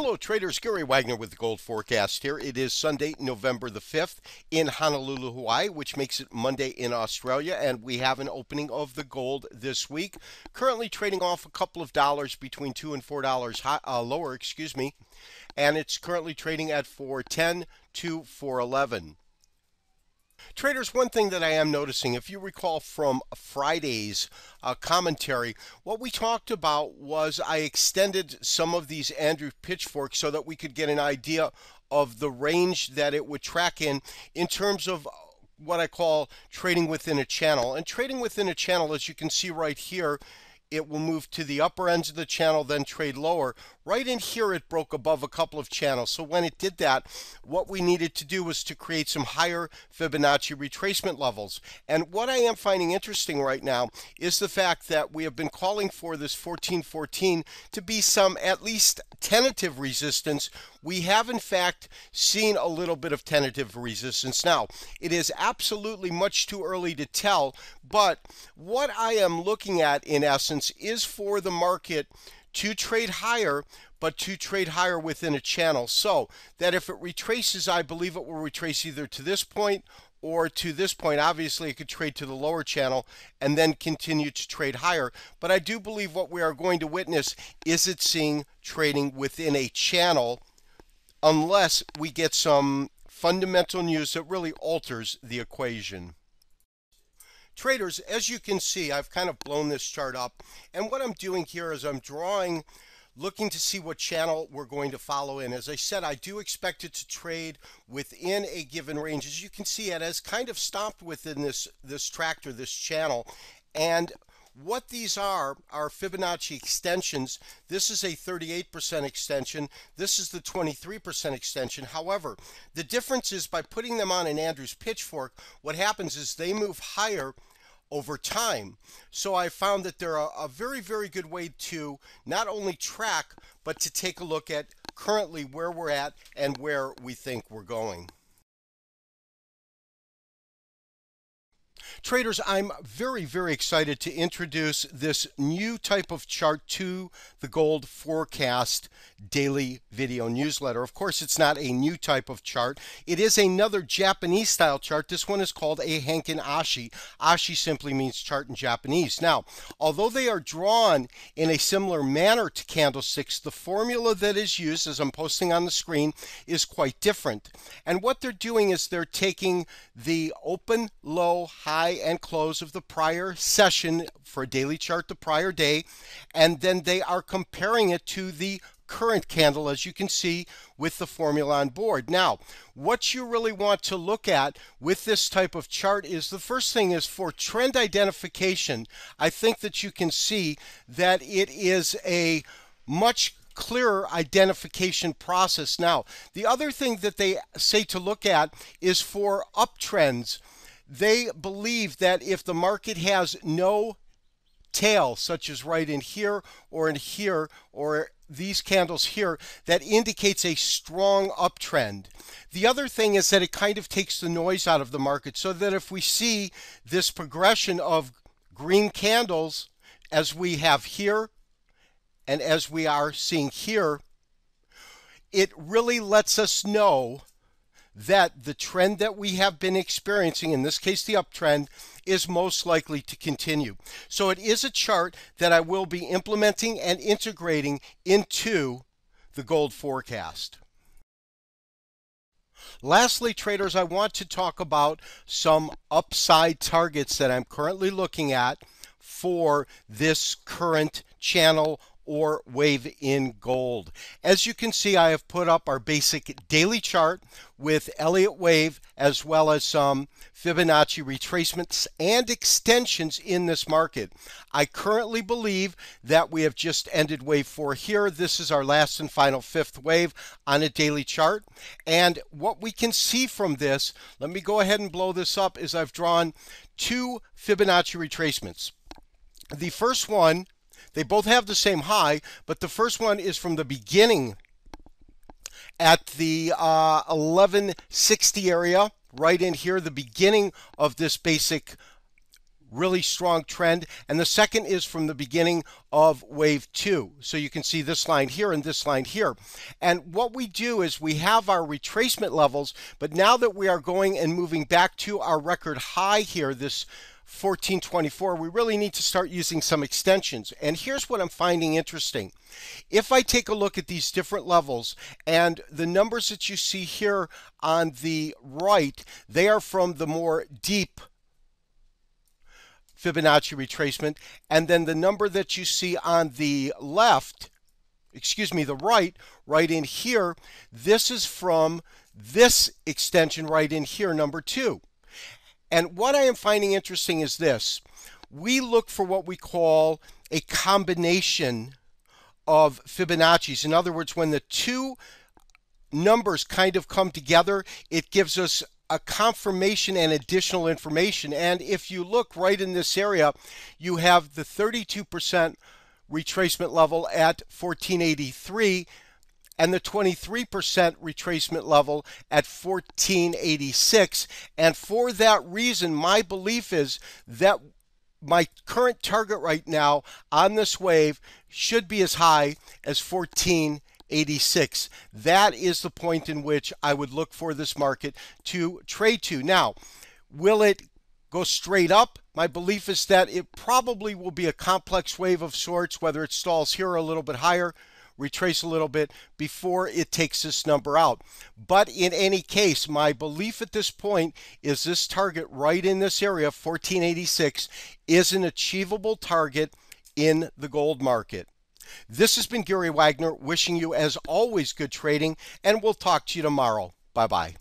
Hello traders, Gary Wagner with the Gold Forecast here. It is Sunday, November the 5th in Honolulu, Hawaii, which makes it Monday in Australia, and we have an opening of the gold this week. Currently trading off a couple of dollars between $2 and $4 lower, and it's currently trading at 410 to 411. Traders, one thing that I am noticing, if you recall from Friday's commentary, what we talked about was I extended some of these Andrews pitchforks so that we could get an idea of the range that it would track in terms of what I call trading within a channel. And trading within a channel, as you can see right here, it will move to the upper ends of the channel, then trade lower. Right in here, it broke above a couple of channels. So when it did that, what we needed to do was to create some higher Fibonacci retracement levels. And what I am finding interesting right now is the fact that we have been calling for this 1414 to be some at least tentative resistance. We have in fact seen a little bit of tentative resistance. Now, it is absolutely much too early to tell, but what I am looking at in essence is for the market to trade higher, but to trade higher within a channel, so that if it retraces, I believe it will retrace either to this point or to this point. Obviously, it could trade to the lower channel and then continue to trade higher. But I do believe what we are going to witness is it seeing trading within a channel, unless we get some fundamental news that really alters the equation. Traders, as you can see, I've kind of blown this chart up, and what I'm doing here is I'm drawing, looking to see what channel we're going to follow in. As I said, I do expect it to trade within a given range. As you can see, it has kind of stopped within this tractor, this channel, and what these are Fibonacci extensions. This is a 38% extension. This is the 23% extension. However, the difference is by putting them on an Andrews pitchfork, what happens is they move higher over time. So I found that they're a very, very good way to not only track, but to take a look at currently where we're at and where we think we're going. Traders, I'm very, very excited to introduce this new type of chart to the Gold Forecast daily video newsletter. Of course, it's not a new type of chart. It is another Japanese style chart. This one is called a Henkin Ashi. Ashi simply means chart in Japanese. Now, although they are drawn in a similar manner to candlesticks, the formula that is used, as I'm posting on the screen, is quite different. And what they're doing is they're taking the open, low, high, and close of the prior session for a daily chart the prior day, and then they are comparing it to the current candle, as you can see, with the formula on board. Now, what you really want to look at with this type of chart is, the first thing is for trend identification. I think that you can see that it is a much clearer identification process. Now, the other thing that they say to look at is for uptrends. They believe that if the market has no tail, such as right in here, or these candles here, that indicates a strong uptrend. The other thing is that it kind of takes the noise out of the market, so that if we see this progression of green candles as we have here and as we are seeing here, it really lets us know that the trend that we have been experiencing, in this case the uptrend, is most likely to continue. So it is a chart that I will be implementing and integrating into the Gold Forecast. Lastly, traders, I want to talk about some upside targets that I'm currently looking at for this current channel or wave in gold. As you can see, I have put up our basic daily chart with Elliott wave, as well as some Fibonacci retracements and extensions in this market. I currently believe that we have just ended wave 4 here. This is our last and final 5th wave on a daily chart. And what we can see from this, let me go ahead and blow this up, is I've drawn 2 Fibonacci retracements. The first one, they both have the same high, but the first one is from the beginning at the 1160 area, right in here, the beginning of this basic really strong trend. And the second is from the beginning of wave 2. So you can see this line here and this line here. And what we do is we have our retracement levels, but now that we are going and moving back to our record high here, this 1424, we really need to start using some extensions. And here's what I'm finding interesting. If I take a look at these different levels and the numbers that you see here on the right, they are from the more deep Fibonacci retracement, and then the number that you see on the left, the right in here, this is from this extension right in here, number 2. And what I am finding interesting is this. We look for what we call a combination of Fibonacci's. In other words, when the two numbers kind of come together, it gives us a confirmation and additional information. And if you look right in this area, you have the 32% retracement level at 1483 and the 23% retracement level at 1486. And for that reason, my belief is that my current target right now on this wave should be as high as 1486. That is the point in which I would look for this market to trade to. Now, will it go straight up? My belief is that it probably will be a complex wave of sorts, whether it stalls here a little bit higher, retrace a little bit before it takes this number out. But in any case, my belief at this point is this target right in this area, 1486, is an achievable target in the gold market. This has been Gary Wagner, wishing you, as always, good trading, and we'll talk to you tomorrow. Bye-bye.